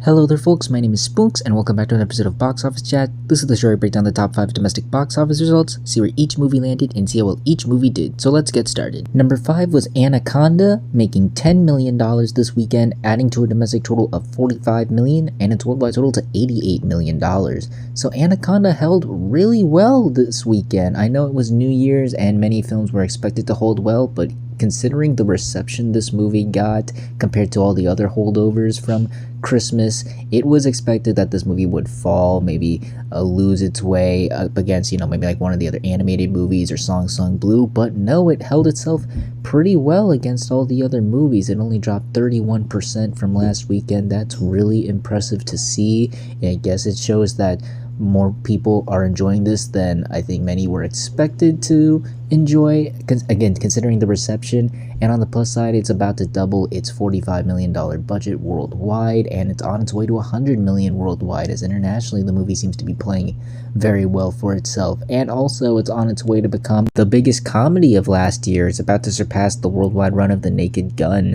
Hello there folks, my name is Spoonks and welcome back to another episode of Box Office Chat. This is the show where I break down the top 5 domestic box office results, see where each movie landed, and see how well each movie did. So let's get started. Number 5 was Anaconda, making $10 million this weekend, adding to a domestic total of $45 million and its worldwide total to $88 million. So Anaconda held really well this weekend. I know it was New Year's and many films were expected to hold well, but considering the reception this movie got compared to all the other holdovers from Christmas, it was expected that this movie would fall, maybe lose its way up against, maybe like one of the other animated movies or Song Sung Blue, but no, it held itself pretty well against all the other movies. It only dropped 31% from last weekend. That's really impressive to see. I guess it shows that more people are enjoying this than I think many were expected to enjoy, again considering the reception. And on the plus side, it's about to double its $45 million budget worldwide, and it's on its way to $100 million worldwide, as internationally the movie seems to be playing very well for itself. And also it's on its way to become the biggest comedy of last year. It's about to surpass the worldwide run of The Naked Gun,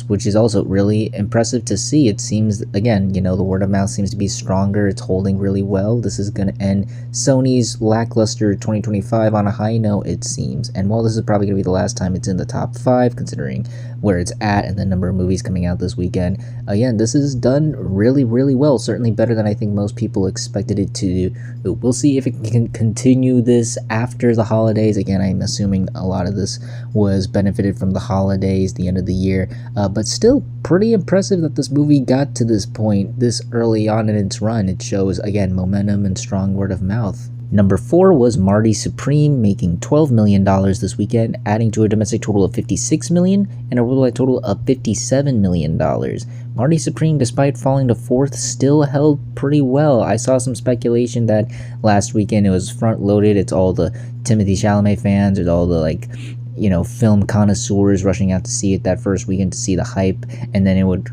which is also really impressive to see. It seems, again, the word of mouth seems to be stronger. It's holding really well. This is going to end Sony's lackluster 2025 on a high note, it seems. And while this is probably going to be the last time it's in the top 5, considering where it's at and the number of movies coming out this weekend, again, this is done really, really well. Certainly better than I think most people expected it to do. We'll see if it can continue this after the holidays. Again, I'm assuming a lot of this was benefited from the holidays, the end of the year, but still pretty impressive that this movie got to this point this early on in its run. It shows, again, momentum and strong word of mouth. Number 4 was Marty Supreme, making $12 million this weekend, adding to a domestic total of $56 million and a worldwide total of $57 million. Marty Supreme, despite falling to 4th, still held pretty well. I saw some speculation that last weekend it was front-loaded. It's all the Timothée Chalamet fans, it's all the film connoisseurs rushing out to see it that first weekend to see the hype, and then it would,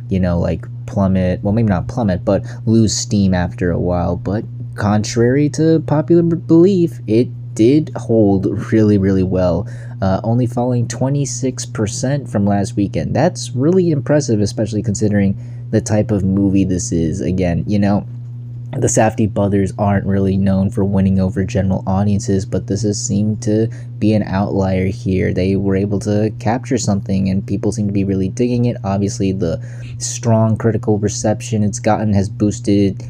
plummet. Well, maybe not plummet, but lose steam after a while. But contrary to popular belief, it did hold really, really well, only falling 26% from last weekend. That's really impressive, especially considering the type of movie this is. Again, the Safdie brothers aren't really known for winning over general audiences, but this has seemed to be an outlier here. They were able to capture something, and people seem to be really digging it. Obviously, the strong critical reception it's gotten has boosted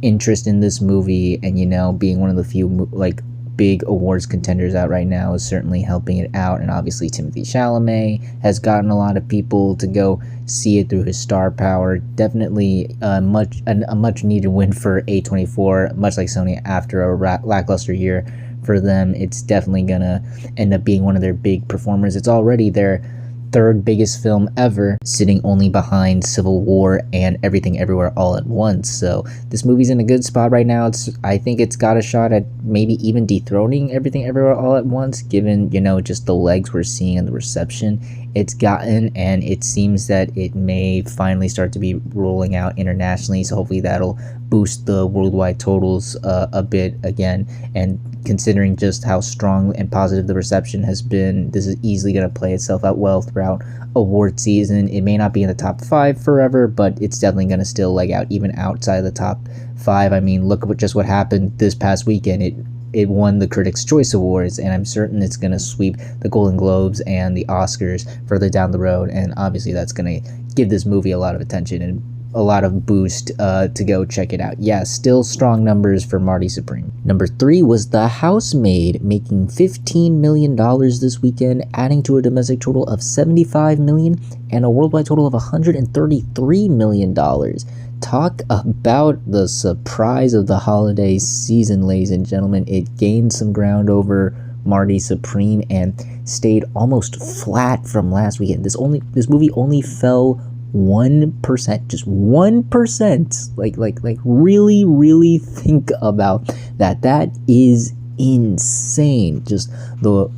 interest in this movie, and being one of the few big awards contenders out right now is certainly helping it out. And obviously Timothée Chalamet has gotten a lot of people to go see it through his star power. Definitely a much needed win for A24, much like Sony after a lackluster year for them. It's definitely gonna end up being one of their big performers. It's already their third biggest film ever, sitting only behind Civil War and Everything Everywhere All at Once. So this movie's in a good spot right now. I think it's got a shot at maybe even dethroning Everything Everywhere All at Once, given just the legs we're seeing and the reception it's gotten, and it seems that it may finally start to be rolling out internationally. So hopefully that'll boost the worldwide totals a bit again. And considering just how strong and positive the reception has been, this is easily going to play itself out well throughout award season. It may not be in the top 5 forever, but it's definitely going to still leg out even outside the top 5. I mean, look at what happened this past weekend. It won the Critics' Choice Awards, and I'm certain it's going to sweep the Golden Globes and the Oscars further down the road, and obviously that's going to give this movie a lot of attention and a lot of boost to go check it out. Yeah, still strong numbers for Marty Supreme. Number 3 was The Housemaid, making $15 million this weekend, adding to a domestic total of $75 million and a worldwide total of $133 million. Talk about the surprise of the holiday season, ladies and gentlemen. It gained some ground over Marty Supreme and stayed almost flat from last weekend. This movie only fell 1%, just 1%. Like really, really think about that. That is insane. Just the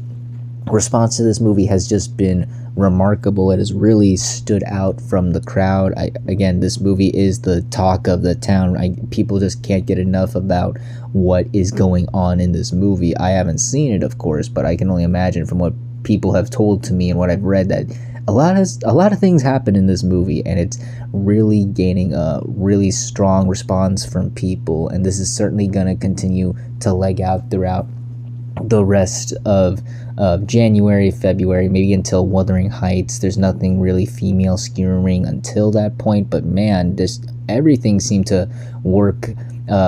response to this movie has just been remarkable. It has really stood out from the crowd. Again, this movie is the talk of the town. People just can't get enough about what is going on in this movie. I haven't seen it, of course, but I can only imagine from what people have told to me and what I've read that a lot of things happen in this movie, and it's really gaining a really strong response from people, and this is certainly going to continue to leg out throughout the rest of January, February, maybe until Wuthering Heights. There's nothing really female skewering until that point, but man, this everything seemed to work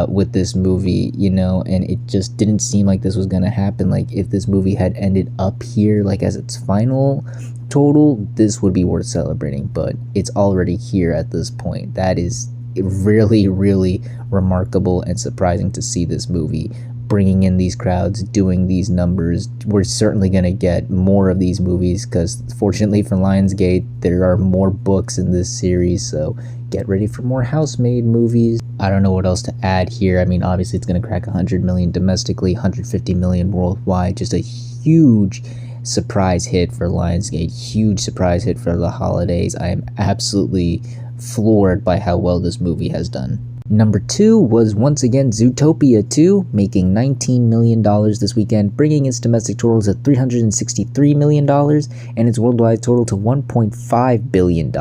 with this movie, you know, and it just didn't seem like this was gonna happen. Like if this movie had ended up here, like as its final total, this would be worth celebrating, but it's already here at this point. That is really, really remarkable and surprising to see this movie bringing in these crowds, doing these numbers. We're certainly going to get more of these movies because fortunately for Lionsgate, there are more books in this series, so get ready for more Housemaid movies. I don't know what else to add here. I mean, obviously it's going to crack 100 million domestically, 150 million worldwide. Just a huge surprise hit for Lionsgate, huge surprise hit for the holidays. I am absolutely floored by how well this movie has done. Number 2 was once again Zootopia 2, making $19 million this weekend, bringing its domestic total to $363 million and its worldwide total to $1.5 billion.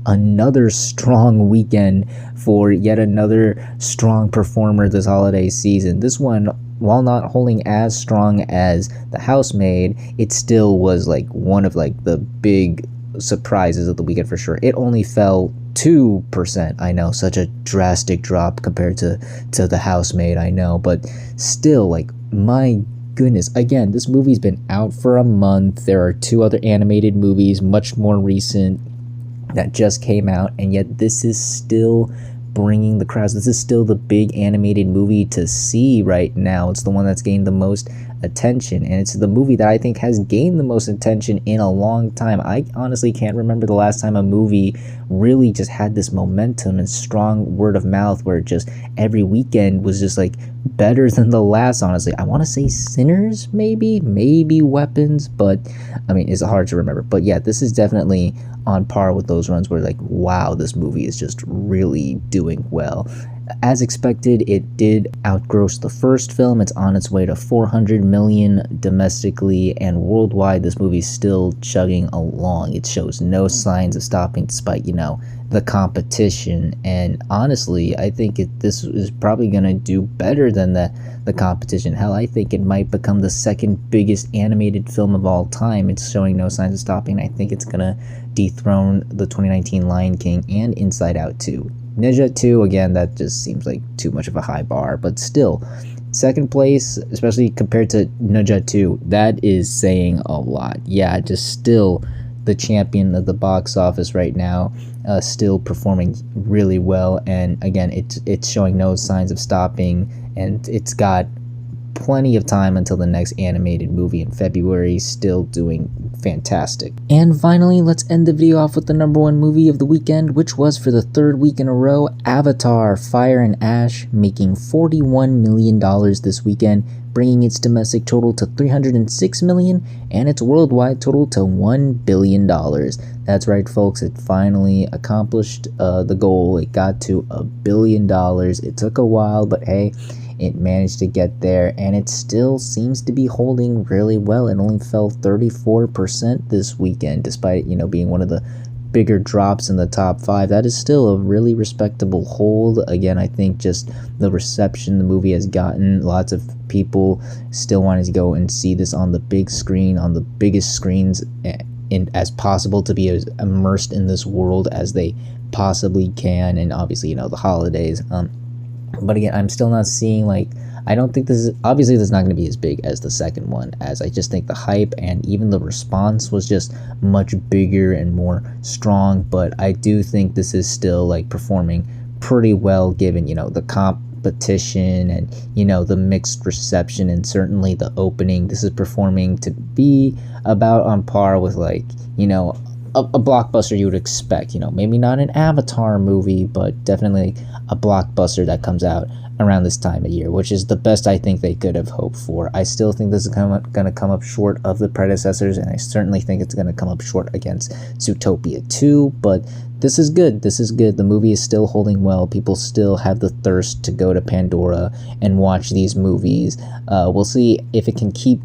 Another strong weekend for yet another strong performer this holiday season. This one, while not holding as strong as The Housemaid, it still was like one of like the big surprises of the weekend for sure. It only fell 2%. I know, such a drastic drop compared to The Housemaid, I know, but still, like, my goodness. Again, this movie's been out for a month. There are 2 other animated movies, much more recent, that just came out, and yet this is still bringing the crowds. This is still the big animated movie to see right now. It's the one that's gained the most attention, and it's the movie that I think has gained the most attention in a long time. I honestly can't remember the last time a movie really just had this momentum and strong word of mouth where just every weekend was just like better than the last. Honestly, I want to say Sinners, maybe Weapons, but I mean, it's hard to remember. But yeah, this is definitely on par with those runs where like, wow, this movie is just really doing well. As expected, it did outgross the first film. It's on its way to 400 million domestically, and worldwide this movie's still chugging along. It shows no signs of stopping despite, you know, the competition. And honestly, I think this is probably going to do better than the competition. Hell, I think it might become the second biggest animated film of all time. It's showing no signs of stopping. I think it's going to dethrone the 2019 Lion King and Inside Out 2. Ninja 2, again, that just seems like too much of a high bar, but still, second place, especially compared to Ninja 2, that is saying a lot. Yeah, just still the champion of the box office right now, still performing really well, and again, it's showing no signs of stopping, and it's got plenty of time until the next animated movie in February, still doing fantastic. And finally, let's end the video off with the number 1 movie of the weekend, which was for the 3rd week in a row, Avatar: Fire and Ash, making $41 million this weekend, bringing its domestic total to $306 million and its worldwide total to $1 billion. That's right, folks, it finally accomplished the goal. It got to $1 billion. It took a while, but hey, it managed to get there, and it still seems to be holding really well. It only fell 34% this weekend, despite, you know, being one of the bigger drops in the top 5. That is still a really respectable hold. Again, I think just the reception the movie has gotten, lots of people still wanting to go and see this on the big screen, on the biggest screens as possible, to be as immersed in this world as they possibly can, and obviously, you know, the holidays. But again, I'm still not seeing, like, I don't think this is, obviously this is not going to be as big as the second one, as I just think the hype and even the response was just much bigger and more strong. But I do think this is still, like, performing pretty well given, you know, the competition and, you know, the mixed reception and certainly the opening. This is performing to be about on par with, like, you know, a blockbuster you would expect, you know, maybe not an Avatar movie, but definitely a blockbuster that comes out around this time of year, which is the best I think they could have hoped for. I still think this is going to come up short of the predecessors, and I certainly think it's going to come up short against Zootopia 2, but this is good. This is good. The movie is still holding well. People still have the thirst to go to Pandora and watch these movies. We'll see if it can keep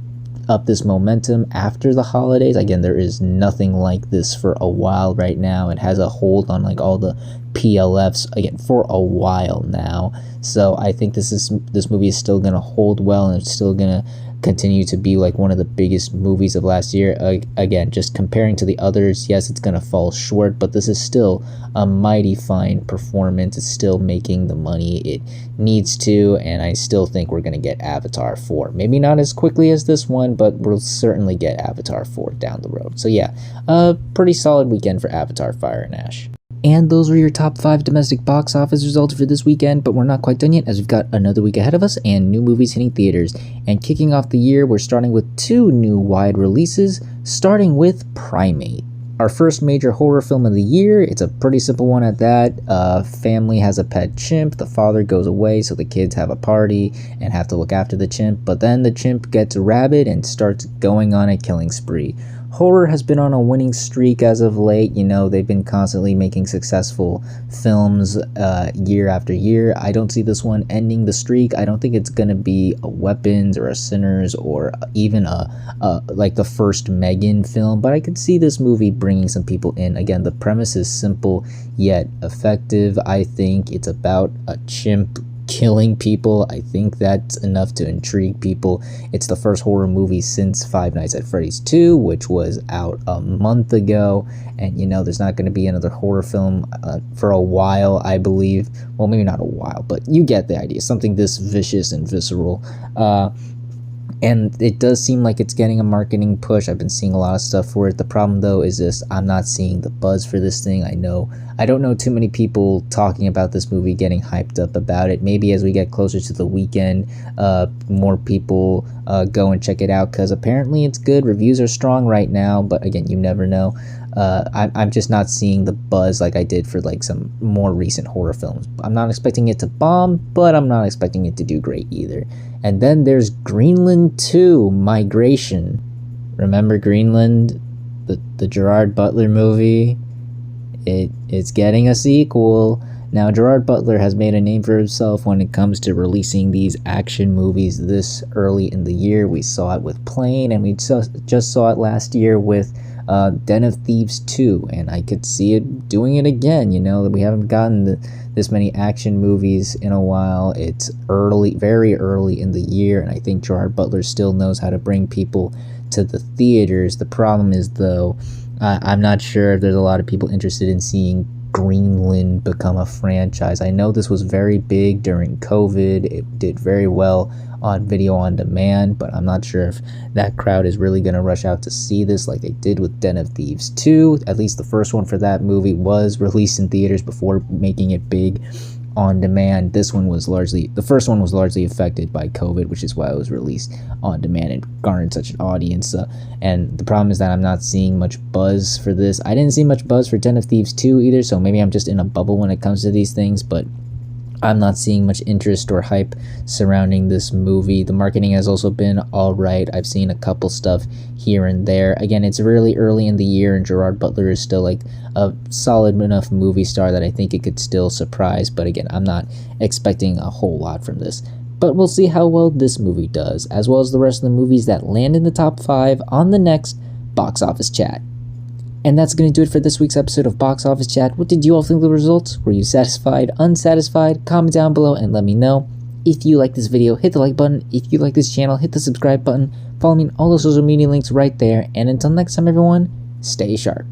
up this momentum after the holidays. Again, there is nothing like this for a while right now. It has a hold on like all the PLFs again for a while now. So I think this movie is still gonna hold well, and it's still gonna continue to be like one of the biggest movies of last year. Again, just comparing to the others, yes, it's gonna fall short, but this is still a mighty fine performance. It's still making the money it needs to, and I still think we're gonna get Avatar 4. Maybe not as quickly as this one, but we'll certainly get Avatar 4 down the road. So yeah, a pretty solid weekend for Avatar: Fire and Ash. And those were your top 5 domestic box office results for this weekend, but we're not quite done yet as we've got another week ahead of us and new movies hitting theaters. And kicking off the year, we're starting with 2 new wide releases, starting with Primate. Our first major horror film of the year. It's a pretty simple one at that. Family has a pet chimp. The father goes away, so the kids have a party and have to look after the chimp, but then the chimp gets rabid and starts going on a killing spree. Horror has been on a winning streak as of late. You know, they've been constantly making successful films year after year. I don't see this one ending the streak. I don't think it's going to be a Weapons or a Sinners or even like the first Megan film, but I could see this movie bringing some people in. Again, the premise is simple yet effective. I think it's about a chimp killing people. I think that's enough to intrigue people. It's the first horror movie since Five Nights at Freddy's 2, which was out a month ago, and you know there's not going to be another horror film for a while, I believe. Well, maybe not a while, but you get the idea. Something this vicious and visceral. And it does seem like it's getting a marketing push. I've been seeing a lot of stuff for it. The problem, though, is just I'm not seeing the buzz for this thing. I don't know too many people talking about this movie, getting hyped up about it. Maybe as we get closer to the weekend, more people go and check it out, because apparently it's good. Reviews are strong right now, but again, you never know. I'm just not seeing the buzz like I did for like some more recent horror films. I'm not expecting it to bomb, but I'm not expecting it to do great either. And then there's Greenland 2, Migration. Remember Greenland, the Gerard Butler movie? It's getting a sequel. Now, Gerard Butler has made a name for himself when it comes to releasing these action movies this early in the year. We saw it with Plane, and we just saw it last year with Den of Thieves 2, and I could see it doing it again. You know, we haven't gotten this many action movies in a while. It's early, very early in the year, and I think Gerard Butler still knows how to bring people to the theaters. The problem is, though, I'm not sure if there's a lot of people interested in seeing Greenland become a franchise. I know this was very big during COVID. It did very well on video on demand, but I'm not sure if that crowd is really going to rush out to see this like they did with Den of Thieves 2. At least the first one for that movie was released in theaters before making it big on demand. The first one was largely affected by COVID, which is why it was released on demand and garnered such an audience. And the problem is that I'm not seeing much buzz for this. I didn't see much buzz for Den of Thieves 2 either, so maybe I'm just in a bubble when it comes to these things, but I'm not seeing much interest or hype surrounding this movie. The marketing has also been alright. I've seen a couple stuff here and there. Again, it's really early in the year, and Gerard Butler is still like a solid enough movie star that I think it could still surprise. But again, I'm not expecting a whole lot from this. But we'll see how well this movie does, as well as the rest of the movies that land in the top 5 on the next Box Office Chat. And that's going to do it for this week's episode of Box Office Chat. What did you all think of the results? Were you satisfied, unsatisfied? Comment down below and let me know. If you like this video, hit the like button. If you like this channel, hit the subscribe button. Follow me on all the social media links right there. And until next time, everyone, stay sharp.